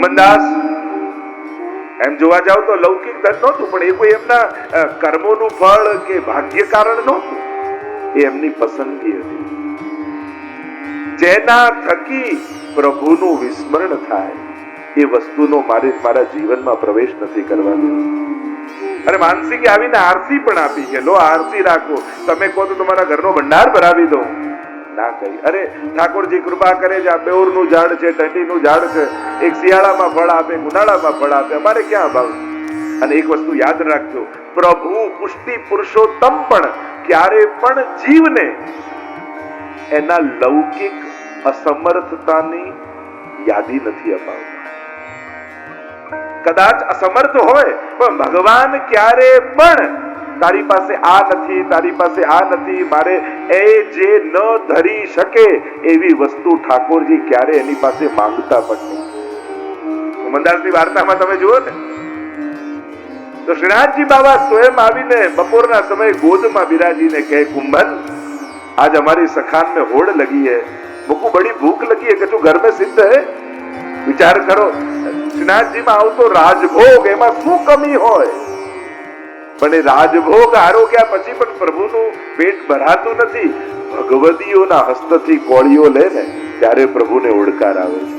મોહનદાસ એમ જોવા જાવ તો લૌકિક ધન નહોતું, પણ એ કોઈ એમના કર્મોનું ફળ કે ભાગ્ય કારણ નહોતું, એ એમની પસંદગી હતી. જેના થકી પ્રભુનું વિસ્મરણ થાય એ વસ્તુનો મારા જીવનમાં પ્રવેશ નથી કરવાનો. અને માનસિકે આવીને આરસી પણ આપી કે લો આરસી રાખો, તમે કહો તો તમારા ઘરનો ભંડાર ભરાવી દો. ના કહી, અરે ઠાકોરજી કૃપા કરે છે, આ બેઉરનું ઝાડ છે, ટંડીનું ઝાડ છે, એક શિયાળામાં ફળ આપે, ઉનાળામાં ફળ આપે, અમારે ક્યાં અભાવ. અને એક વસ્તુ યાદ રાખજો, પ્રભુ પુષ્ટિ પુરુષોત્તમ પણ ક્યારે પણ જીવને એના લૌકિક અસમર્થતાની યાદી નથી અપાવતા. કદાચ અસમર્થ હોય પણ ભગવાન ક્યારે પણ તારી પાસે આ નથી, તારી પાસે આ નથી, મારે એ જે ન ધરી શકે એવી વસ્તુ ઠાકોરજી ક્યારે એની પાસે માંગતા પણ નહીં. મોહનદાસની વાર્તામાં તમે જુઓ ને તો શ્રીનાથજી બાબા સ્વયં આવીને બપોરના સમયે ગોદમાં બિરાજીને કહે, કુંભન आज हमारी सखान में होड़ लगी है, मुझको बड़ी भूख लगी है, कछु घर में सिद्ध है. विचार करो, શ્રીનાથજી માં આવતો રાજભોગ એમાં શું કમી હોય, પણ એ રાજભોગ આરોગ્યા પછી પણ પ્રભુનું પેટ ભરાતું નથી. ભગવદીઓના હસ્તથી કોળીઓ લે ને ત્યારે પ્રભુને ઓળકાર આવે છે.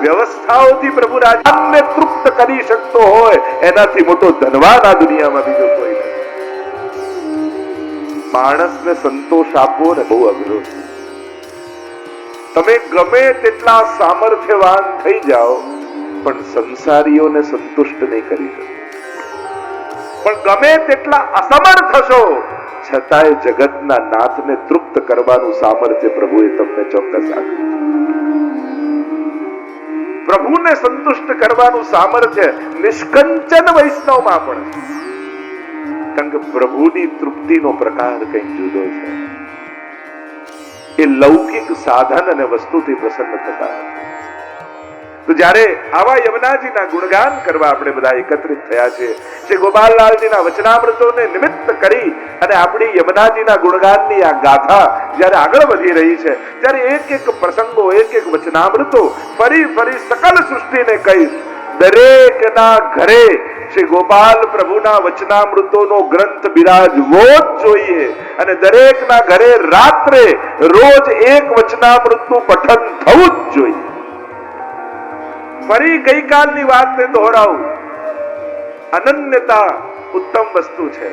વ્યવસ્થાઓથી પ્રભુ રાજને તૃપ્ત કરી શકતો હોય એનાથી મોટો ધનવાન આ દુનિયામાં બીજો કોઈ નથી. માણસને સંતોષ આપવો ને બહુ અઘરો છે. તમે ગમે તેટલા સામર્થ્યવાન થઈ જાઓ પણ સંસારીઓને સંતુષ્ટ નહીં કરી શકો. પણ ગમે તેટલા અસમર્થ હશો છતાંય જગતના નાથને તૃપ્ત કરવાનું સામર્થ્ય પ્રભુએ તમને ચોક્કસ આપ્યું. પ્રભુને સંતુષ્ટ કરવાનું સામર્થ્ય નિષ્કંચન વૈષ્ણવમાં પણ છે. કારણ કે પ્રભુની તૃપ્તિનો પ્રકાર કંઈક જુદો છે. એ લૌકિક સાધન અને વસ્તુથી પ્રસન્ન થતા. તો જ્યારે આવા યમુનાજીના ગુણગાન કરવા આપણે બધા એકત્રિત થયા છે, શ્રી ગોપાલલાલજીના વચનામૃતોને નિમિત્ત કરી અને આપણી યમુનાજીના ગુણગાનની આ ગાથા જ્યારે આગળ વધી રહી છે, ત્યારે એક એક પ્રસંગો, એક એક વચનામૃતો ફરી ફરી સકલ સૃષ્ટિને કહીશ, દરેકના ઘરે શ્રી ગોપાલ પ્રભુના વચનામૃતોનો ગ્રંથ બિરાજવો જ જોઈએ અને દરેકના ઘરે રાત્રે રોજ એક વચનામૃતનું પઠન થવું જ જોઈએ. ફરી ગઈકાલની વાતને દોહરાવું, અનન્યતા ઉત્તમ વસ્તુ છે,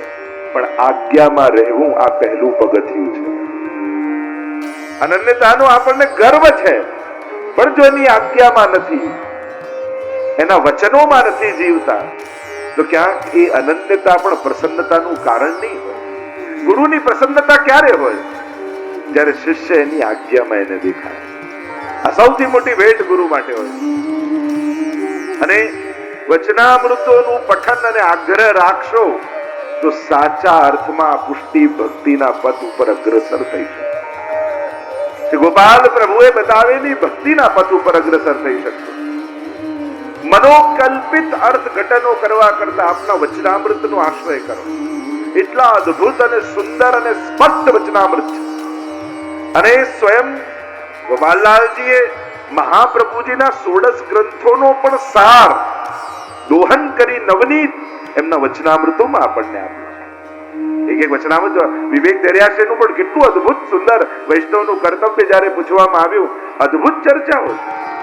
પણ આજ્ઞામાં રહેવું આ પહેલું પગથિયું છે. અનન્યતાનો આપણને ગર્વ છે, પણ જો એની આજ્ઞામાં નથી, એના વચનોમાં નથી જીવતા, તો ક્યાંક એ અનન્યતા પણ પ્રસન્નતાનું કારણ નહીં હોય. ગુરુની પ્રસન્નતા ક્યારે હોય? જ્યારે શિષ્ય એની આજ્ઞામાં એને દેખાય. આ સૌથી મોટી ભેટ ગુરુ માટે હોય. અને વચનામૃતોનું પઠન અને આગ્રહ રાખશો તો સાચા અર્થમાં પુષ્ટિ ભક્તિના પદ ઉપર અગ્રસર થઈ શકે. ગોપાલ પ્રભુએ બતાવેલી ભક્તિના પદ ઉપર અગ્રસર થઈ શકશો. મનોકલ્પિત અર્થઘટનો કરવા કરતા આપના વચનામૃતનો આશ્રય કરો. એટલા અદ્ભુત અને સુંદર અને સ્પષ્ટ વચનામૃત છે. અને સ્વયં ગોપાલલાલજીએ મહાપ્રભુજીના 16 ગ્રંથોનો પણ સાર દોહન કરી નવનીત એમના વચનામૃતોમાં આપણને આપ્યું. એક એક વચનામૃત વિવેક દરિયાશ્રીનું પણ કેટલું અદ્ભુત સુંદર વૈષ્ણવનું કર્તવ્ય જ્યારે પૂછવામાં આવ્યું, અદ્ભુત ચર્ચાઓ.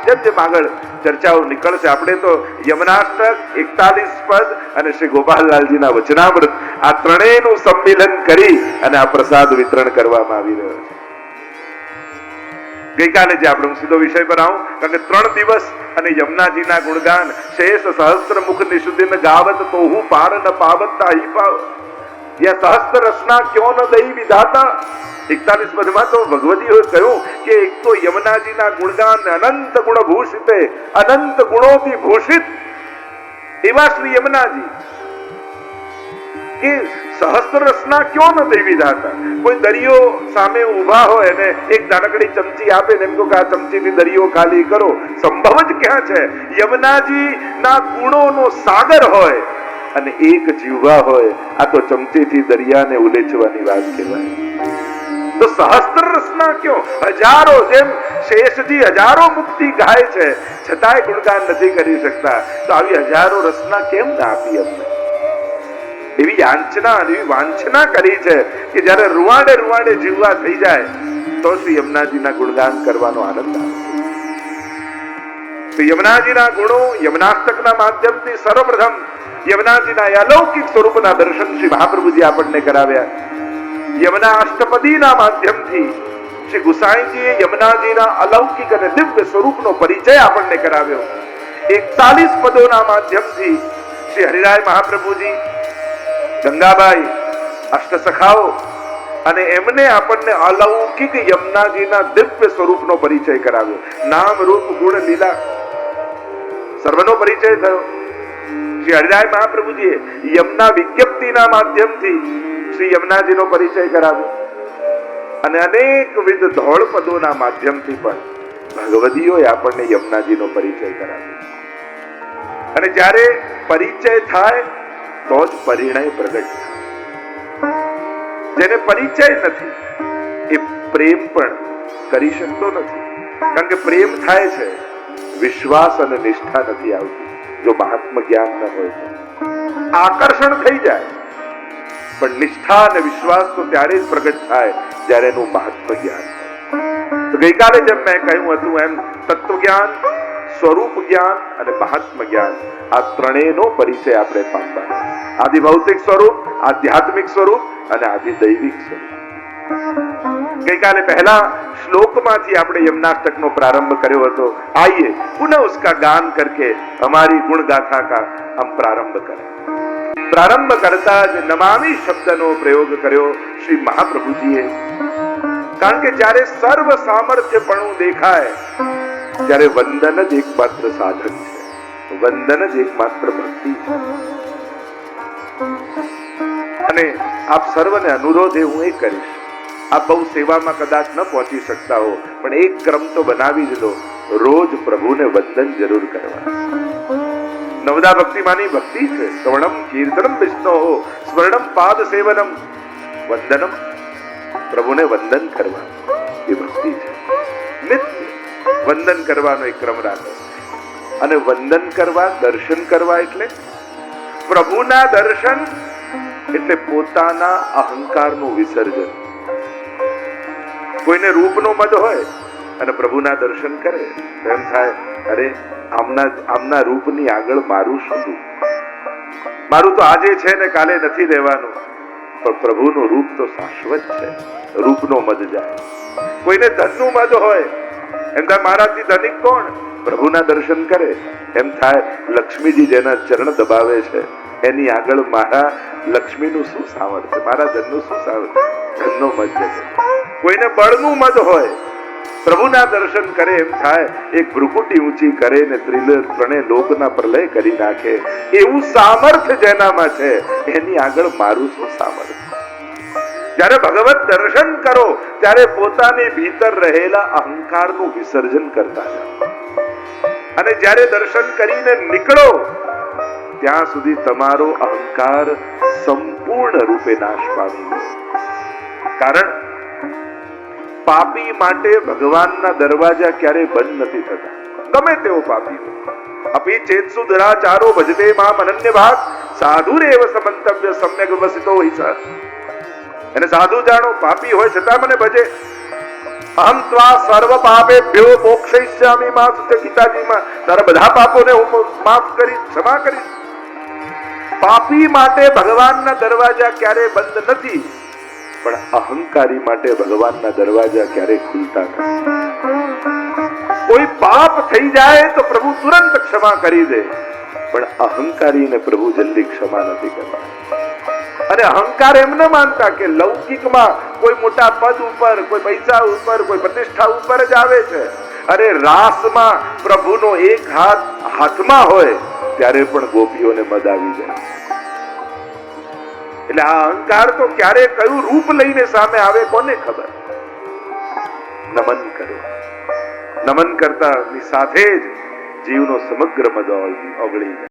જેમ જેમ આગળ ચર્ચાઓ નીકળશે, આપણે તો યમનાષ્ટક 41 પદ અને શ્રી ગોપાલલાલજીના વચનામૃત આ ત્રણેયનું સંમિલન કરી અને આ પ્રસાદ વિતરણ કરવામાં આવી રહ્યો છે. ગઈકાલે જે આપણે સીધો વિષય પર આવું, કારણ કે 3 દિવસ અને યમુનાજીના ગુણગાન શેષ સહસ્ત્ર મુખ નિષુદિન ગાવત તોહુ પાર ન પાવત તાહી પાવ યા સહસ્ત્ર રસના ક્યો ન દઈ વિધાતા. 41 પદમાં તો ભગવતીઓએ કહ્યું કે એક તો યમુનાજીના ગુણગાન અનંત ગુણ ભૂષિતે, અનંત ગુણોથી ભૂષિત એવા શ્રી યમુનાજી કે સહસ્ત્ર રસના ક્યો ન દઈ વિધાતા. કોઈ દરિયો સામે ઉભા હોય અને એક નાનકડી ચમચી આપે ને એમ કહો કે આ ચમચીથી દરિયો ખાલી કરો, સંભવ જ ક્યાં છે? યમુનાજીના ગુણોનો સાગર હોય અને એક જીવવા હોય, આ તો ચમચીથી દરિયાને ઉલેચવાની વાત કહેવાય. તો સહસ્ત્ર રસના ક્યો, હજારો, જેમ શેષજી હજારો મુક્તિ ગાય છે, છતાંય ગુણગાન નથી કરી શકતા. તો આવી હજારો રસના કેમ ના આપી અમને? એવી યાચના, એવી વાંછના કરી છે કે જયારે રૂવાડે રૂવાડે જીવવા થઈ જાય તો શ્રી યમુનાજીના ગુણગાન કરવાનો આનંદ આવે. તો યમુનાજીના ગુણો યમુનાષ્ટકના માધ્યમથી સર્વપ્રથમ યમુનાજીના અલૌકિક સ્વરૂપના દર્શન શ્રી મહાપ્રભુજી આપણને કરાવ્યા. યમુના અષ્ટપદીના માધ્યમથી શ્રી ગુસાઈજીએ યમુનાજીના અલૌકિક અને દિવ્ય સ્વરૂપનો પરિચય આપણને કરાવ્યો. 41 પદોના માધ્યમથી શ્રી હરિરાય મહાપ્રભુજી, ગંગાબાઈ, અષ્ટસખાઓ અને એમને આપણને અલૌકિક યમુનાજીના દિવ્ય સ્વરૂપનો પરિચય કરાવ્યો. નામ, રૂપ, ગુણ, લીલા સર્વનો પરિચય થયો. શ્રી હરિરાય મહાપ્રભુજીએ યમુના વિજ્ઞપ્તિના માધ્યમથી શ્રી યમુનાજીનો પરિચય કરાવ્યો અને અનેકવિધ ધોળ પદોના માધ્યમથી પણ ભગવદીઓએ આપણને યમુનાજીનો પરિચય કરાવ્યો. અને જ્યારે પરિચય થાય તો જ પરિણય પ્રગટ થાય. જેને પરિચય નથી એ પ્રેમ પણ કરી શકતો નથી. કારણ કે પ્રેમ થાય છે, વિશ્વાસ અને નિષ્ઠા નથી આવતી. જો મહાત્મ જ્ઞાન ન હોય તો આકર્ષણ થઈ જાય, પણ નિષ્ઠા અને વિશ્વાસ તો ત્યારે જ પ્રગટ થાય જ્યારે એનું મહાત્મ જ્ઞાન હોય. તો ગઈકાલે જેમ મેં કહ્યું હતું એમ તત્વ જ્ઞાન, સ્વરૂપ જ્ઞાન અને મહાત્મ જ્ઞાન, આ ત્રણેયનો પરિચય આપણે પામવાનો. આદિ ભૌતિક સ્વરૂપ, આધ્યાત્મિક સ્વરૂપ અને આદિ દૈવિક સ્વરૂપ. ગઈકાલે પહેલા શ્લોકમાંથી આપણે યમુનાષ્ટકનો પ્રારંભ કર્યો હતો. આइए पुनः उसका गान करके हमारी गुण गाथा का हम प्रारंभ करें. પ્રારંભ કરતા જ નમામિ શબ્દનો પ્રયોગ કર્યો શ્રી મહાપ્રભુજીએ. કારણ કે જ્યારે સર્વ સામર્થ્યપણું દેખાય ત્યારે વંદન જ એકમાત્ર સાધન છે, વંદન જ એકમાત્ર ભક્તિ છે. અને આપ સર્વને અનુરોધ હું એ કરીશ, આપ બહુ સેવામાં કદાચ ન પહોંચી શકતા હો, પણ એક ક્રમ તો બનાવી જ લો, રોજ પ્રભુને વંદન જરૂર કરવા. નવદા ભક્તિમાની ભક્તિ છે. શ્રવણમ કીર્તનમ વિષ્ણો સ્મરણમ પાદ સેવનમ વંદનમ, પ્રભુને વંદન કરવા એ ભક્તિ છે. નિત્ય વંદન કરવાનો એક ક્રમ રાખો. અને વંદન કરવા, દર્શન કરવા એટલે પ્રભુના દર્શન એટલે પોતાના અહંકારનું વિસર્જન. કોઈને રૂપનો મદ હોય અને પ્રભુના દર્શન કરે તો એમ થાય, અરે આમના રૂપની આગળ મારું શું દુઃખ? મારું તો આજે છે ને કાલે નથી રહેવાનું. પણ પ્રભુનું રૂપ તો શાશ્વત છે, રૂપનો મદ જાય. કોઈને ધનનું મદ હોય, એમ થાય મારાથી ધનિક કોણ? પ્રભુના દર્શન કરે એમ થાય લક્ષ્મીજી જેના ચરણ દબાવે છે એની આગળ મારા લક્ષ્મીનું શું સામર્થ્ય, મારા ધનનું શું સામર્થ્ય? ધનનો મદ જશે. કોઈને બળનું મદ હોય, પ્રભુના દર્શન કરે એમ થાય એક ભ્રુકુટી ઊંચી કરે ને ત્રણે લોકના પ્રલય કરી નાખે. એવું સામર્થ્ય જેનામાં છે એની આગળ મારું શું સામર્થ્ય? જ્યારે ભગવત દર્શન કરો ત્યારે પોતાની ભીતર રહેલા અહંકારનું વિસર્જન કરતા જાઓ. અને જ્યારે દર્શન કરીને નીકળો ત્યાં સુધી તમારો અહંકાર સંપૂર્ણ રૂપે નાશ પામી ગયો. કારણ પાપી માટે ભગવાનના દરવાજા ક્યારે બંધ નથી થતા, ગમે તેવો પાપી હોય. અપી ચેતસુ દુરાચારો ભજતે મામ અનન્ય ભાગ સાધુરેવ સમંતવ્ય સમ્યક વસિતો હિસા. એને સાધુ જાણો, પાપી હોય છતાં મને ભજે. અહમ ત્વા સર્વ પાપેભ્યો મોક્ષયિષ્યામિ મા સુતે ગીતાજીમાં તારા બધા પાપોને હું માફ કરીશ, ક્ષમા કરીશ. પાપી માટે ભગવાનના દરવાજા ક્યારે બંધ નથી, પણ અહંકારી માટે ભગવાનના દરવાજા ક્યારે ખુલતા નથી. કોઈ પાપ થઈ જાય તો પ્રભુ તુરંત ક્ષમા કરી દે, પણ અહંકારીને પ્રભુ જલ્દી ક્ષમા નથી કરતા. અને અહંકાર એમ ન માનતા કે લૌકિકમાં કોઈ મોટા પદ ઉપર, કોઈ પૈસા ઉપર, કોઈ પ્રતિષ્ઠા ઉપર જ આવે છે. અરે રાસમાં પ્રભુનો એક હાથ હાથમાં હોય ત્યારે પણ ગોપીઓને મદ આવી જાય. એટલે આ અહંકાર તો ક્યારે કયું રૂપ લઈને સામે આવે કોને ખબર. નમન કરો, નમન કરતા સાથે જ જીવનો સમગ્ર મદ ઓગળી જાય.